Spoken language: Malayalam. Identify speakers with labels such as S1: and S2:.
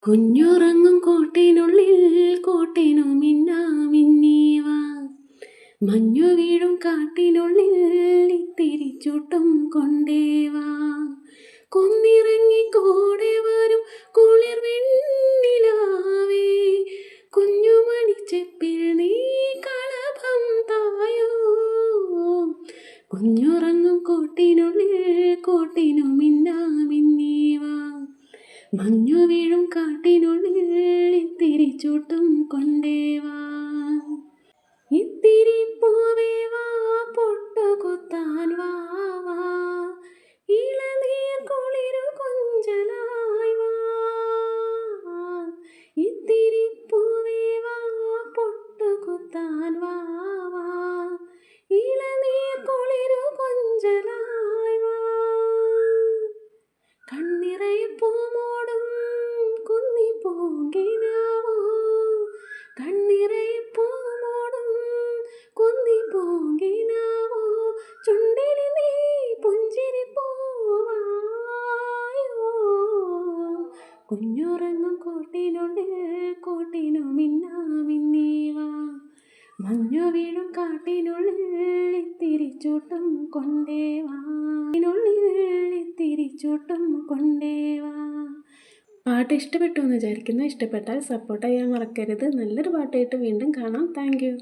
S1: കുഞ്ഞുറങ്ങും കൂട്ടിനുള്ളിൽ കൂട്ടിനു മിന്നാമിന്നീവാ. മഞ്ഞു വീഴും കാട്ടിനുള്ളിൽ ഇത്തിരി ചൂട്ടും കൊണ്ടേവാ. കൊന്നിറങ്ങി കൂടെ വരും കുളിർ വെണ്ണിലാവേ. കുഞ്ഞുമണിച്ചെപ്പിൽ നീ കളഭം തായോ. കുഞ്ഞുറങ്ങും കൂട്ടിനുള്ളിൽ കൂട്ടിനു മിന്നാമിന്നീവാ. മഞ്ഞു വീഴും കാട്ടിനുള്ളിൽ ഇത്തിരി ചൂട്ടും കൊണ്ടേവാ. ഇത്തിരി പൂവേ വാ പൊട്ടുകുത്താൻ വാ വാ. ഇളനീർ കുളിരു കൊഞ്ചലായി വാ. ഇത്തിരി പൂവേ വാ പൊട്ടുകുത്താൻ വാ വാ. ഇളനീർ കുളിരു കൊഞ്ചലായി വാ. കണ്ണിറയെ പൂമോടും കുന്നിപ്പൂങ്കിനാവോ. കണ്ണിറയെ പൂമോടും കുന്നിപ്പൂങ്കിനാവോ. ചുണ്ടിൽ നീ പുഞ്ചിരി പൂവായോ. കുഞ്ഞുറങ്ങും കൂട്ടിനുള്ളിൽ കൂട്ടിനു മിന്നാമിന്നീവാ. മഞ്ഞു വീഴും കാട്ടിനുള്ളിൽ ഇത്തിരി ചൂട്ടും കൊണ്ടേവാ. ഇത്തിരി ചൂട്ടും കൊണ്ടേവാ. പാട്ട് ഇഷ്ടപ്പെട്ടു എന്ന് വിചാരിക്കുന്നു. ഇഷ്ടപ്പെട്ടാൽ സപ്പോർട്ട് ചെയ്യാൻ മറക്കരുത്. നല്ലൊരു പാട്ടായിട്ട് വീണ്ടും കാണാം. Thank you.